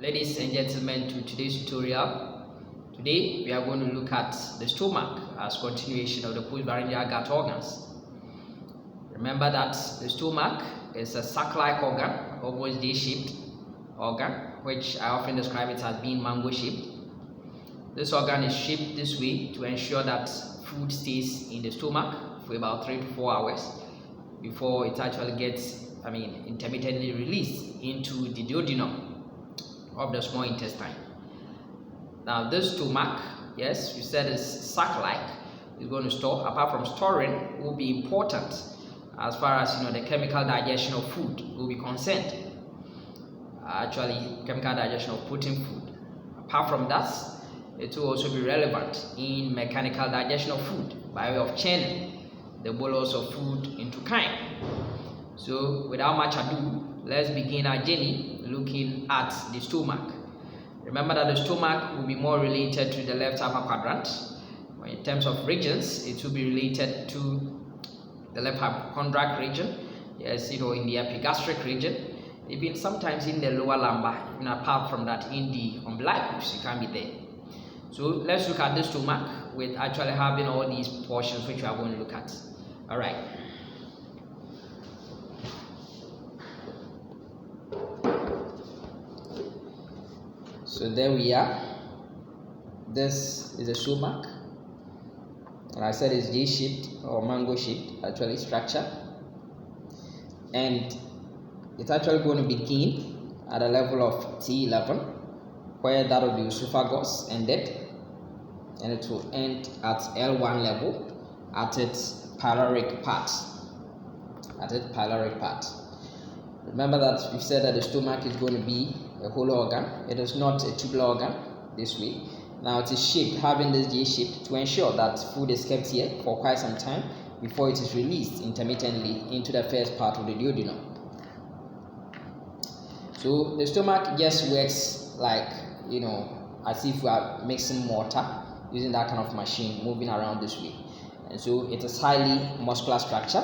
Ladies and gentlemen, to today's tutorial. Today we are going to look at the stomach as continuation of the postpharyngeal gut organs. Remember that the stomach is a sac-like organ, almost D-shaped organ, which I often describe it as being mango-shaped. This organ is shaped this way to ensure that food stays in the stomach for about 3 to 4 hours before it actually gets, intermittently released into the duodenum of the small intestine. Now this stomach, yes, we said is sac-like, is going to store, apart from storing, will be important as far as the chemical digestion of food will be concerned. Actually, chemical digestion of protein food. Apart from that, it will also be relevant in mechanical digestion of food by way of churning the bolus of food into chyme. So without much ado, let's begin our journey looking at the stomach. Remember that the stomach will be more related to the left upper quadrant. In terms of regions, it will be related to the left hypochondriac region, yes, in the epigastric region, even sometimes in the lower lumbar, even apart from that in the umbilicus, it can be there. So let's look at the stomach with actually having all these portions which we are going to look at. All right. So there we are. This is the stomach. And I said it's D-shaped or mango-shaped actually structure. And it's actually going to begin at a level of T11, where that of the esophagus ended, and it will end at L1 level at its pyloric part. Remember that we said that the stomach is going to be a whole organ. It is not a tubular organ this way. Now it is shaped, having this J-shape, to ensure that food is kept here for quite some time before it is released intermittently into the first part of the duodenum. So the stomach just works like, as if we are mixing mortar using that kind of machine moving around this way. And so it is highly muscular structure,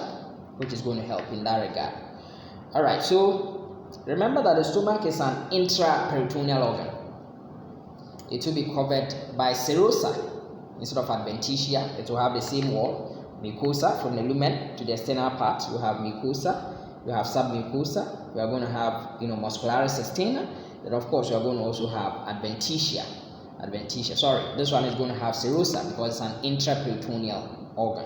which is going to help in that regard. All right, so remember that the stomach is an intraperitoneal organ. It will be covered by serosa instead of adventitia. It will have the same wall, mucosa from the lumen to the external part. You have mucosa, you have submucosa. You are going to have, muscularis externa. Then of course you are going to also have adventitia. Sorry, this one is going to have serosa because it's an intraperitoneal organ.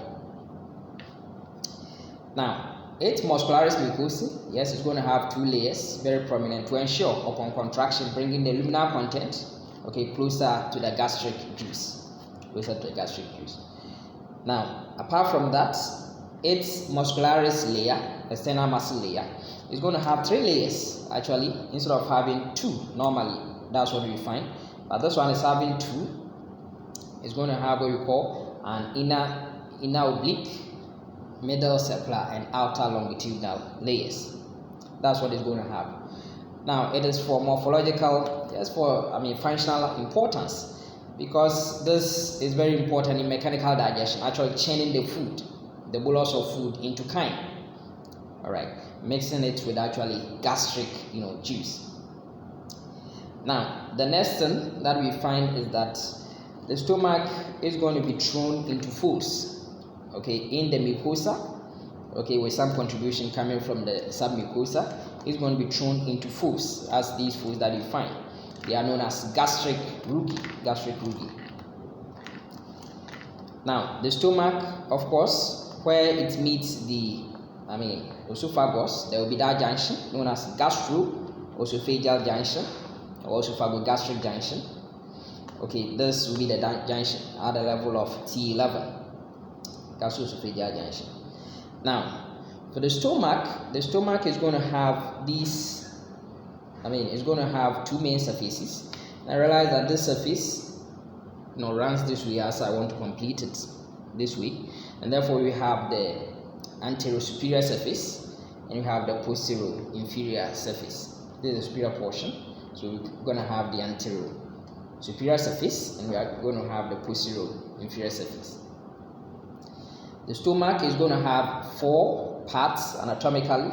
Now, its muscularis mucosa, yes, it's going to have 2 layers, very prominent, to ensure upon contraction bringing the luminal content, closer to the gastric juice. Now, apart from that, its muscularis layer, external muscle layer, is going to have 3 layers actually, instead of having 2 normally. That's what we find. But this one is having 2. It's going to have what we call an inner oblique, middle circular, and outer longitudinal layers. That's what it's going to have. Now it is for morphological, functional importance, because this is very important in mechanical digestion, actually churning the food, the bolus of food into chyme. All right, mixing it with actually gastric, juice. Now the next thing that we find is that the stomach is going to be thrown into folds, in the mucosa, with some contribution coming from the submucosa. Is going to be thrown into folds, as these folds that you find. They are known as gastric rugae. Now the stomach, of course, where it meets the esophagus, there will be that junction known as gastro-esophageal junction or esophagogastric junction. This will be the junction at the level of T11, gastro-esophageal junction. Now, for the stomach is going to have these, it's going to have 2 main surfaces. I realize that this surface, runs this way as I want to complete it this way, and therefore we have the anterior superior surface and we have the posterior inferior surface. This is the superior portion, so we're going to have the anterior superior surface and we are going to have the posterior inferior surface. The stomach is going to have 4 parts anatomically.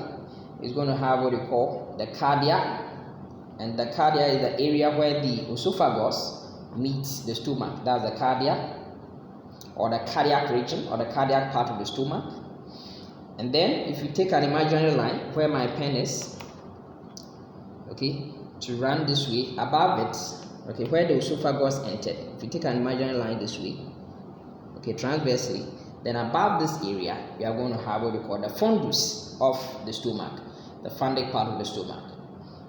It's going to have what we call the cardia, and the cardia is the area where the esophagus meets the stomach. That's the cardia, or the cardiac region, or the cardiac part of the stomach. And then if you take an imaginary line where my pen is, okay, to run this way above it, okay, where the esophagus entered, if you take an imaginary line this way, okay, transversely, then above this area we are going to have what we call the fundus of the stomach, the fundic part of the stomach.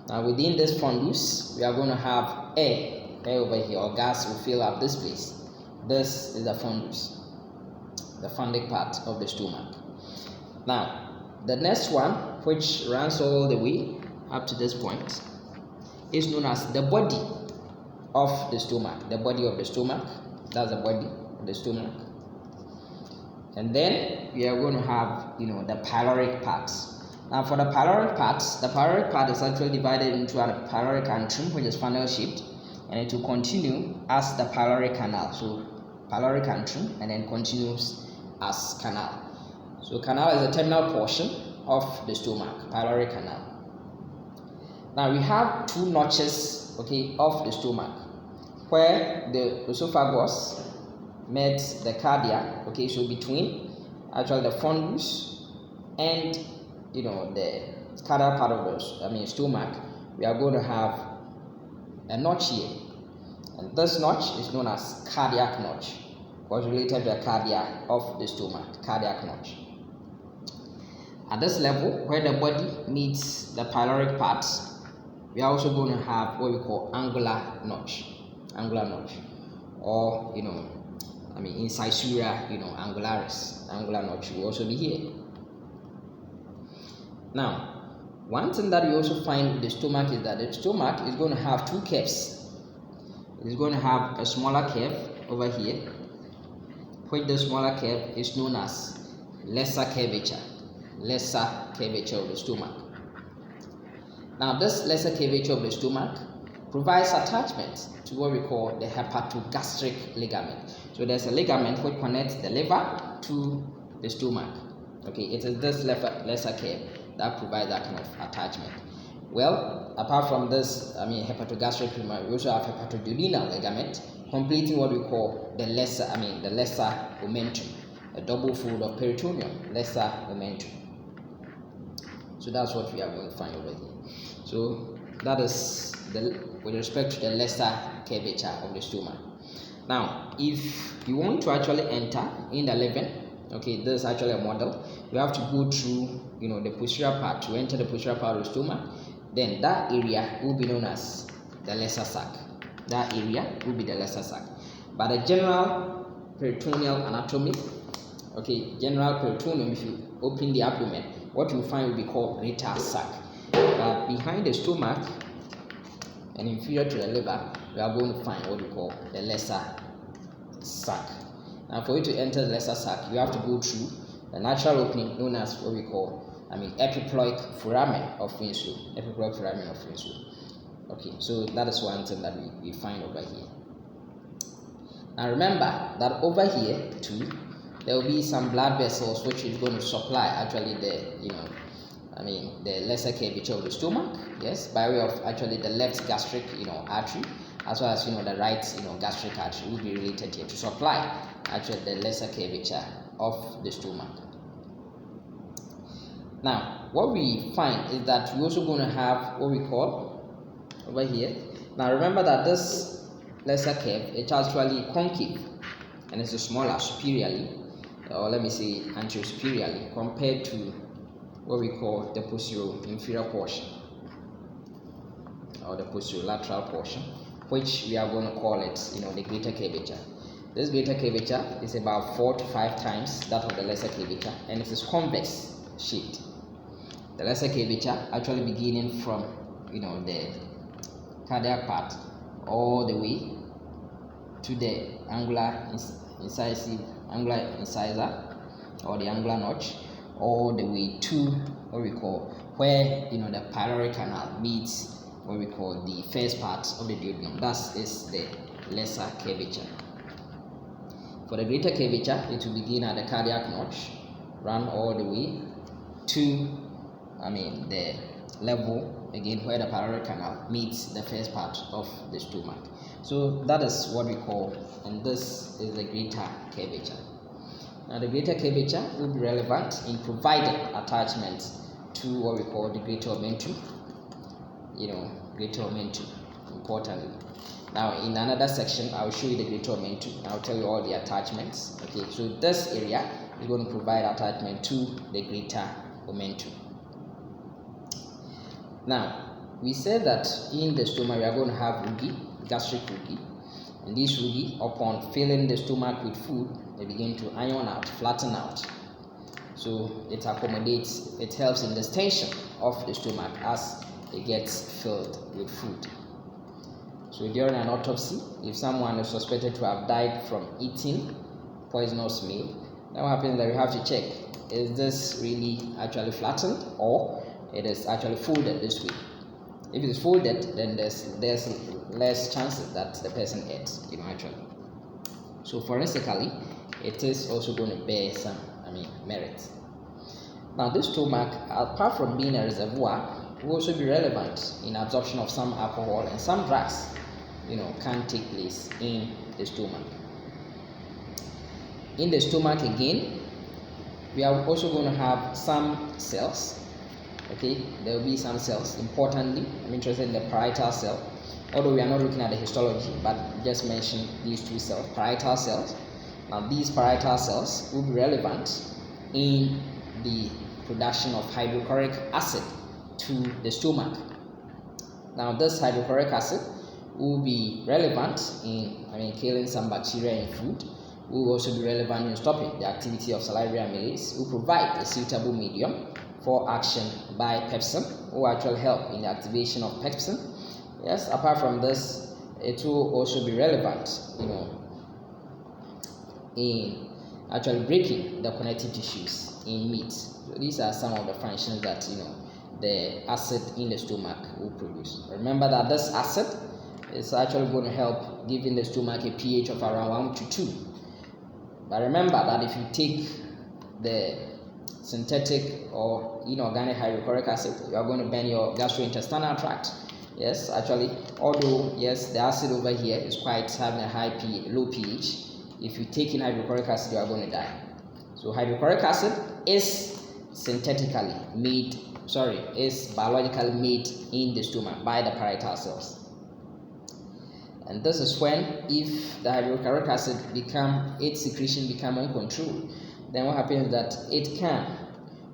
Now within this fundus we are going to have air over here, or gas will fill up this place. This is the fundus, the fundic part of the stomach. Now the next one, which runs all the way up to this point, is known as the body of the stomach. The body of the stomach, that's the body of the stomach. And then we are going to have, the pyloric part. Now for the pyloric part is actually divided into a pyloric antrum, which is funnel shaped, and it will continue as the pyloric canal. So pyloric antrum, and then continues as canal. So canal is the terminal portion of the stomach, pyloric canal. Now we have two notches, okay, of the stomach, where the esophagus met the cardia, okay, so between actually the fundus and the cardiac part of the stomach, we are going to have a notch here, and this notch is known as cardiac notch, was related to the cardia of the stomach, cardiac notch. At this level, where the body meets the pyloric parts, we are also going to have what we call angular notch, or incisura, angularis, angular notch will also be here. Now, one thing that we also find with the stomach is that the stomach is going to have two curves. It is going to have a smaller curve over here, which the smaller curve is known as lesser curvature of the stomach. Now this lesser curvature of the stomach provides attachment to what we call the hepatogastric ligament. So there's a ligament which connects the liver to the stomach. Okay, it is this lesser curve that provides that kind of attachment. Well, apart from this, hepatogastric ligament, we also have hepatoduodenal ligament, completing what we call the lesser omentum, a double fold of peritoneum, lesser omentum. So that's what we are going to find over here. So that is with respect to the lesser curvature of the stomach. Now, if you want to actually enter in the living, okay, this is actually a model. You have to go through, the posterior part. To enter the posterior part of the stomach, then that area will be known as the lesser sac. That area will be the lesser sac. But the general peritoneal anatomy, okay, general peritoneum, if you open the abdomen, what you find will be called greater sac. But behind the stomach and inferior to the liver, we are going to find what we call the lesser sac. Now, for you to enter the lesser sac, you have to go through the natural opening known as what we call, epiploic foramen of Winslow. Okay, so that is one thing that we find over here. Now remember that over here too, there will be some blood vessels which is going to supply actually the lesser curvature of the stomach, yes, by way of actually the left gastric artery, as well as the right gastric artery will be related here to supply actually the lesser curvature of the stomach. Now what we find is that we're also going to have what we call over here. Now remember that this lesser curve, it's actually concave and it's smaller superiorly, or let me say anterior superiorly, compared to what we call the posterior inferior portion, or the posterior lateral portion, which we are going to call it the greater curvature. This greater curvature is about 4 to 5 times that of the lesser curvature, and it is convex shaped. The lesser curvature actually beginning from the cardiac part all the way to the angular incisor, or the angular notch, all the way to what we call where the pyloric canal meets what we call the first part of the duodenum. That is the lesser curvature. For the greater curvature, it will begin at the cardiac notch, run all the way to the level again where the pyloric canal meets the first part of the stomach. So that is what we call, and this is the greater curvature. Now the greater curvature will be relevant in providing attachment to what we call the greater omentum. Greater omentum, importantly. Now in another section, I will show you the greater omentum. I'll tell you all the attachments. Okay, so this area is going to provide attachment to the greater omentum. Now, we said that in the stomach we are going to have rugae, gastric rugae, and these rugae, upon filling the stomach with food, they begin to iron out, flatten out. So it accommodates, it helps in the extension of the stomach as it gets filled with food. So during an autopsy, if someone is suspected to have died from eating poisonous meal, then what happens is that we have to check, is this really actually flattened or it is actually folded this way? If it is folded, then there's less chances that the person ate, actually. So forensically, it is also going to bear some, merit. Now this stomach, apart from being a reservoir, will also be relevant in absorption of some alcohol and some drugs, can take place in the stomach. In the stomach again, we are also going to have some cells. Okay, there will be some cells. Importantly, I'm interested in the parietal cell, although we are not looking at the histology, but just mention these two cells, parietal cells. Now these parietal cells will be relevant in the production of hydrochloric acid to the stomach. Now this hydrochloric acid will be relevant in killing some bacteria in food, will also be relevant in stopping the activity of salivary amylase, will provide a suitable medium for action by pepsin, will actually help in the activation of pepsin. Yes, apart from this, it will also be relevant, in actually breaking the connective tissues in meat. So these are some of the functions that the acid in the stomach will produce. Remember that this acid is actually going to help giving the stomach a pH of around 1 to 2. But remember that if you take the synthetic or inorganic hydrochloric acid, you are going to burn your gastrointestinal tract. Yes, actually, although yes, the acid over here is quite having a low pH, if you take in hydrochloric acid, you are going to die. So hydrochloric acid is biologically made in the stomach by the parietal cells. And this is when, if the hydrochloric acid its secretion become uncontrolled, then what happens is that it can,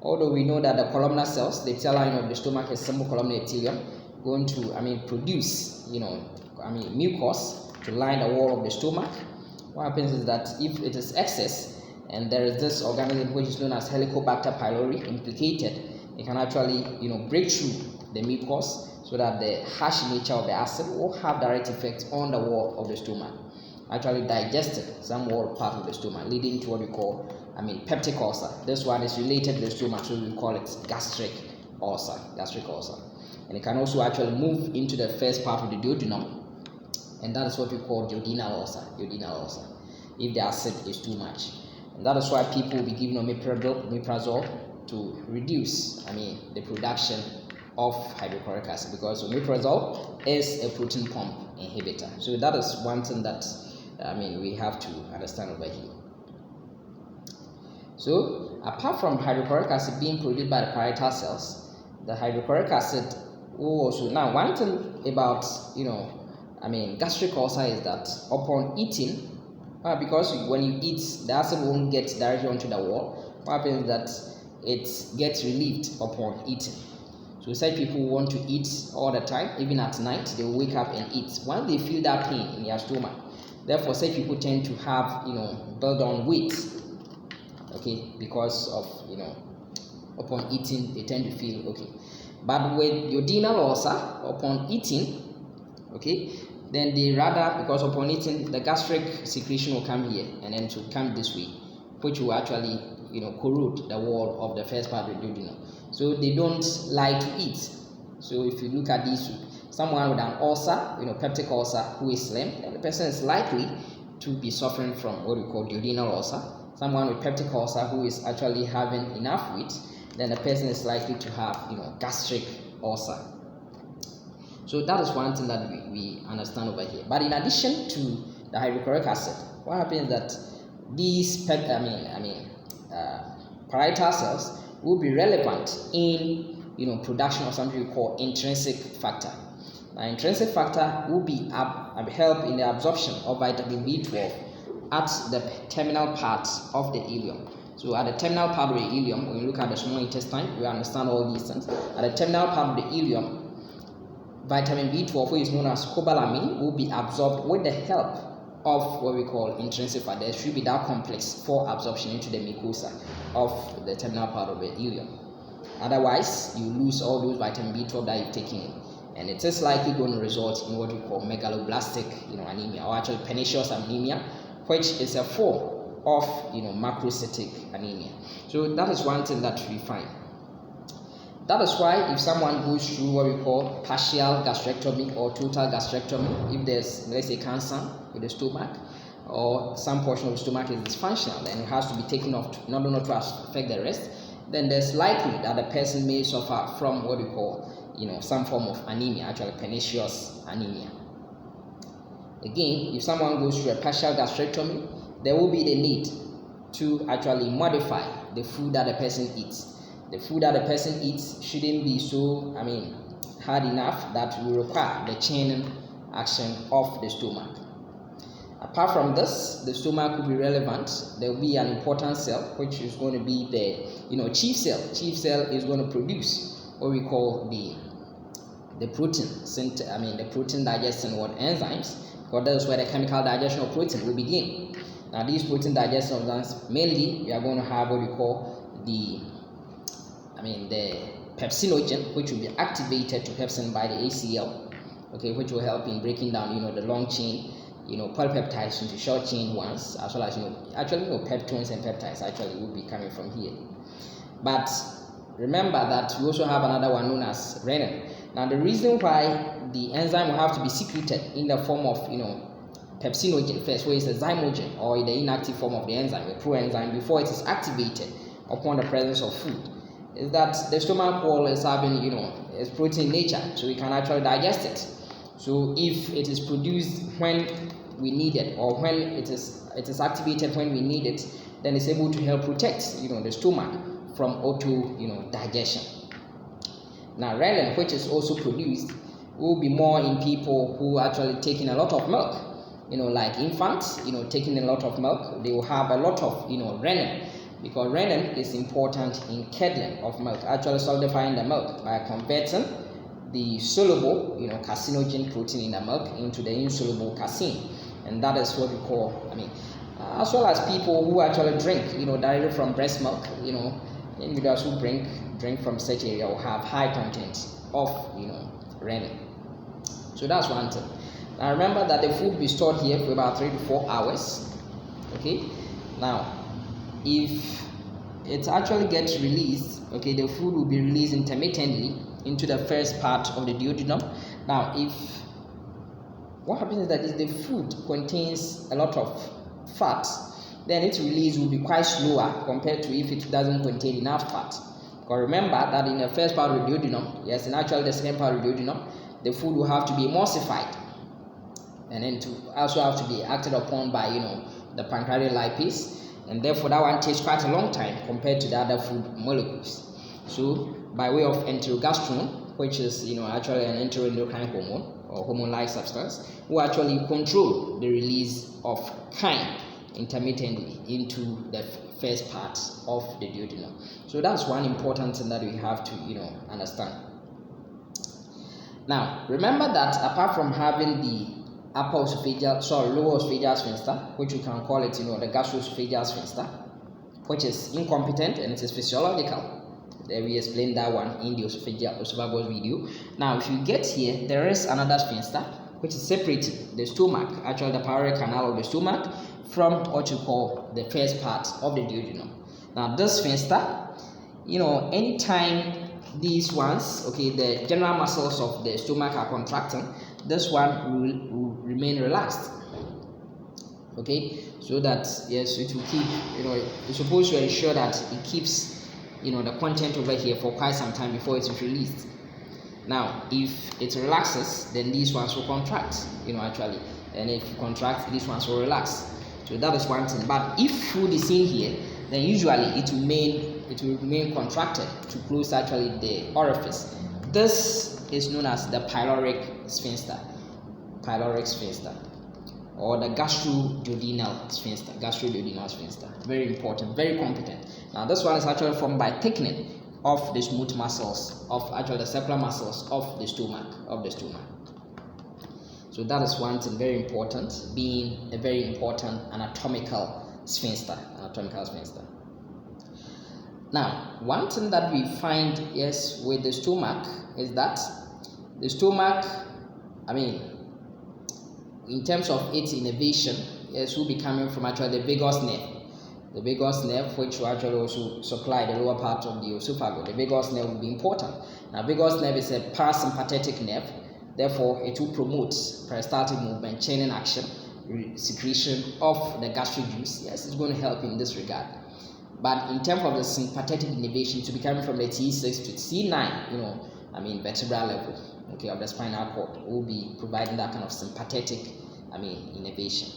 although we know that the columnar cells, the tail line of the stomach is simple columnar epithelium, going to produce mucus to line the wall of the stomach. What happens is that if it is excess and there is this organism which is known as Helicobacter pylori implicated, it can actually break through the mucus, so that the harsh nature of the acid will have direct effect on the wall of the stomach, actually digesting some wall part of the stomach, leading to what we call peptic ulcer. This one is related to the stomach, so we call it gastric ulcer. And it can also actually move into the first part of the duodenum, and that is what we call duodenal ulcer, if the acid is too much. And that is why people will be given omeprazole to reduce the production of hydrochloric acid, because omeprazole is a proton pump inhibitor. So that is one thing that we have to understand over here. So apart from hydrochloric acid being produced by the parietal cells, the hydrochloric acid will also, now one thing about gastric ulcer is that upon eating, because when you eat, the acid won't get directly onto the wall. What happens is that it gets relieved upon eating. So such people who want to eat all the time, even at night, they will wake up and eat. Once they feel that pain in their stomach, therefore such people tend to have build on weight, okay, because of upon eating they tend to feel okay. But with duodenal ulcer, upon eating, okay, then they rather, because upon eating the gastric secretion will come here and then to come this way, which will actually corrode the wall of the first part of the duodenum. So they don't like to eat. So if you look at this, someone with an ulcer, peptic ulcer, who is slim, then the person is likely to be suffering from what we call duodenal ulcer. Someone with peptic ulcer who is actually having enough weight, then the person is likely to have gastric ulcer. So that is one thing that we understand over here. But in addition to the hydrochloric acid, what happens is that these parietal cells will be relevant in production of something we call intrinsic factor. Now, intrinsic factor will be help in the absorption of vitamin B12 at the terminal parts of the ileum. So at the terminal part of the ileum, when you look at the small intestine, we understand all these things. At the terminal part of the ileum, vitamin B12, which is known as cobalamin, will be absorbed with the help of what we call intrinsic factor. There should be that complex for absorption into the mucosa of the terminal part of the ileum. Otherwise, you lose all those vitamin B12 that you've taken in, and it is likely going to result in what we call megaloblastic anemia, or actually pernicious anemia, which is a form of macrocytic anemia. So that is one thing that we find. That is why if someone goes through what we call partial gastrectomy or total gastrectomy, if there's, let's say, cancer with the stomach, or some portion of the stomach is dysfunctional and it has to be taken off in order not to affect the rest, then there's likely that the person may suffer from what we call some form of anemia, actually pernicious anemia. Again, if someone goes through a partial gastrectomy, there will be the need to actually modify the food that the person eats. The food that the person eats shouldn't be so hard enough that will require the churning action of the stomach. Apart from this, the stomach will be relevant. There will be an important cell which is going to be the chief cell. Chief cell is going to produce what we call the protein, the protein digestion enzymes, because that is where the chemical digestion of protein will begin. Now, these protein digestion enzymes, mainly we are going to have what we call the pepsinogen, which will be activated to pepsin by the ACL, which will help in breaking down the long chain polypeptides into short chain ones, as well as peptones and peptides actually will be coming from here. But remember that we also have another one known as renin. Now, the reason why the enzyme will have to be secreted in the form of pepsinogen first, where it's a zymogen, or in the inactive form of the enzyme, a proenzyme, before it is activated upon the presence of food, is that the stomach wall is having its protein nature, so we can actually digest it. So if it is produced when we need it, or when it is activated when we need it, then it's able to help protect the stomach from auto digestion. Now, renin, which is also produced, will be more in people who are actually taking a lot of milk, like infants, taking a lot of milk. They will have a lot of renin, because renin is important in curdling of milk, actually solidifying the milk by converting the soluble carcinogen protein in the milk into the insoluble casein, and that is what we call as well as people who actually drink directly from breast milk. Individuals who drink from such area will have high content of renin. So that's one thing. Now, remember that the food will be stored here for about 3 to 4 hours. Now, if it actually gets released, the food will be released intermittently into the first part of the duodenum. Now, what happens is that if the food contains a lot of fat, then its release will be quite slower compared to if it doesn't contain enough fat. Because remember that in the first part of the duodenum, yes, and actually the second part of the duodenum, the food will have to be emulsified, and then to also have to be acted upon by the pancreatic lipase, and therefore that one takes quite a long time compared to the other food molecules. So by way of enterogastrone, which is actually an enteroendocrine hormone or hormone-like substance, will actually control the release of chyme intermittently into the first part of the duodenum. So that's one important thing that we have to understand. Now, remember that apart from having the lower esophageal sphincter, which we can call it the gastroesophageal sphincter, which is incompetent and it is physiological. There we explained that one in the esophagus video. Now, if you get here, there is another sphincter which is separating the stomach, actually the pyloric canal of the stomach, from what you call the first part of the duodenum. Now, this sphincter, anytime these ones, the general muscles of the stomach are contracting, this one will remain relaxed. So that yes, it will keep, it's supposed to ensure that it keeps, the content over here for quite some time before it is released. Now, if it relaxes, then these ones will contract, actually. And if you contract, these ones will relax. So that is one thing. But if food is in here, then usually it will remain contracted to close actually the orifice. This is known as the pyloric sphincter, or the gastroduodenal sphincter. Very important, very competent. Now this one is actually formed by thickening of the smooth muscles of actually the circular muscles of the stomach. So that is one thing very important, being a very important anatomical sphincter. Now, one thing that we find with the stomach is that the stomach, in terms of its innervation, will be coming from actually the vagus nerve. The vagus nerve, which will actually also supply the lower part of the esophagus. The vagus nerve will be important. Now, vagus nerve is a parasympathetic nerve. Therefore, it will promote peristaltic movement, chaining action, secretion of the gastric juice. Yes, it's going to help in this regard. But in terms of the sympathetic innervation, to be coming from the T6 to T9, vertebral level, of the spinal cord, will be providing that kind of sympathetic, innervation.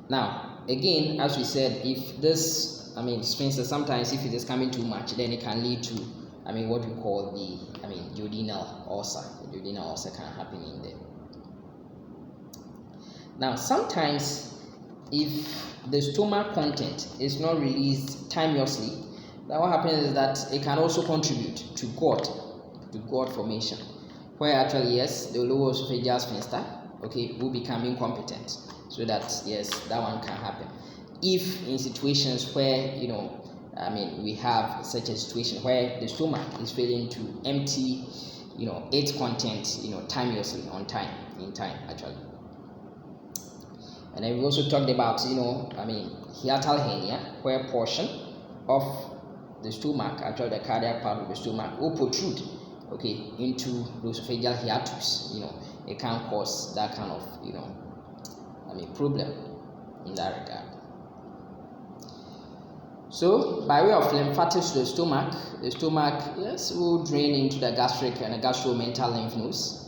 Now, again, as we said, if this, sphincter, sometimes if it is coming too much, then it can lead to, what we call the, duodenal ulcer. The duodenal ulcer can happen in there. Now, sometimes if the stomach content is not released timeously, then what happens is that it can also contribute to GORD formation, where actually, the lower esophageal sphincter, will become incompetent. So that, that one can happen. If in situations where, we have such a situation where the stomach is failing to empty, its content, timeously, in time, actually. And then we also talked about, hiatal hernia, where a portion of the stomach, actually the cardiac part of the stomach, will protrude, into the esophageal hiatus. It can cause that kind of, problem in that regard. So, by way of lymphatics to the stomach, will drain into the gastric and the gastromental lymph nodes,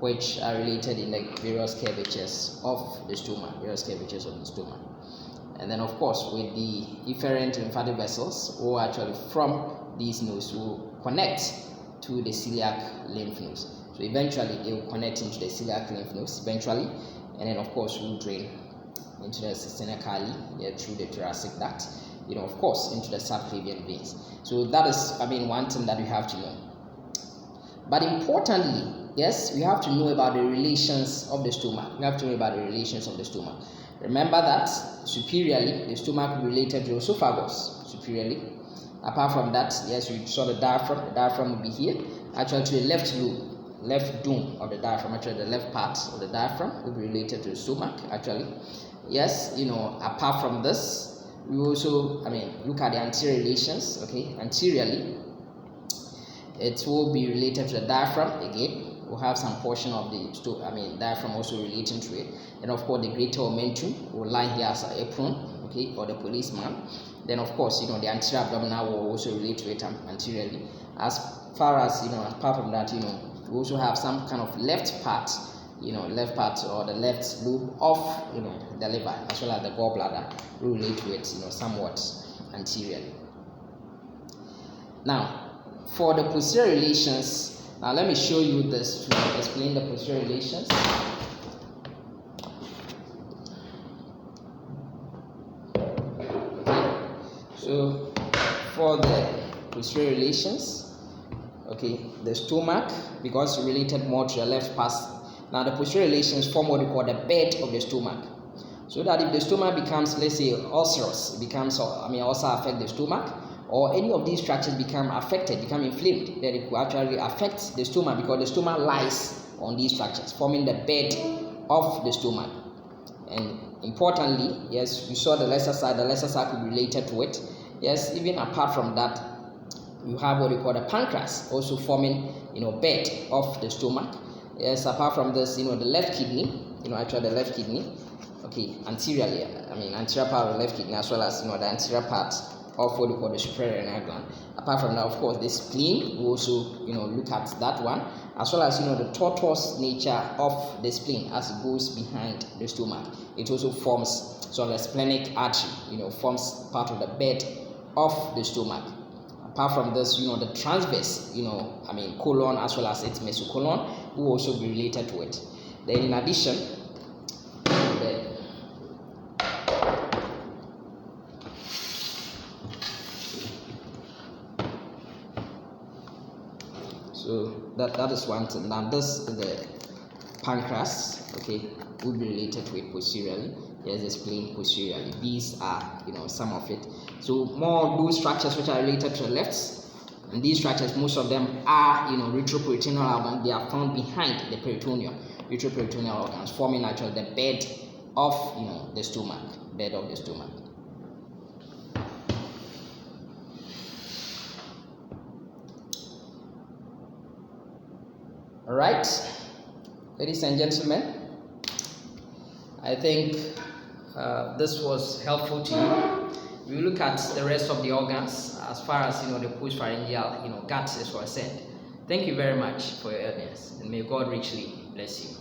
which are related in the various curvatures of the stomach, And then, of course, with the efferent lymphatic vessels, or actually from these nodes, will connect to the celiac lymph nodes. So eventually, they will connect into the celiac lymph nodes, and then, of course, will drain into the systemically through the thoracic duct, of course, into the subclavian veins. So that is, one thing that we have to know. But importantly, we have to know about the relations of the stomach. Remember that superiorly, the stomach is related to the esophagus. Superiorly. Apart from that, we saw the diaphragm. The diaphragm will be here. Actually, to the left dome of the diaphragm, actually the left part of the diaphragm will be related to the stomach, actually. Apart from this, we also, look at the anterior relations, Anteriorly, it will be related to the diaphragm again. We'll have some portion of the diaphragm also relating to it. And of course, the greater omentum will lie here as an apron, or the policeman. Then of course, the anterior abdominal will also relate to it anteriorly. As far as, apart from that, we also have some kind of left part or the left lobe of, the liver, as well as the gallbladder will relate to it, somewhat anteriorly. Now, for the posterior relations, now let me show you this to explain the posterior relations. So for the posterior relations, the stomach, because related more to the left part. Now the posterior relations form what we call the bed of the stomach. So that if the stomach becomes, let's say, ulcerous, ulcer affect the stomach, or any of these structures become inflamed, then it will actually affect the stomach, because the stomach lies on these structures, forming the bed of the stomach. And importantly, we saw the lesser side could be related to it. Even apart from that, you have what we call the pancreas, also forming, bed of the stomach. Apart from this, the left kidney, the left kidney, anteriorly, anterior part of the left kidney, as well as, the anterior part of what we call the superior renal gland. Apart from that, of course, the spleen, we also look at that one, as well as the tortuous nature of the spleen as it goes behind the stomach. It also forms, so the splenic artery forms part of the bed of the stomach. Apart from this, the transverse, colon as well as its mesocolon will also be related to it. Then in addition, so that is one thing. Now this is the pancreas, okay, will be related to it posteriorly. There's the spleen posteriorly. These are some of it. So more those structures which are related to the left, and these structures, most of them are retroperitoneal organs. They are found behind the peritoneum, retroperitoneal organs, forming actually the bed of the stomach, bed of the stomach. All right, ladies and gentlemen, I think this was helpful to you. We look at the rest of the organs as far as the postpharyngeal gut is concerned. Thank you very much for your audience, and may God richly bless you.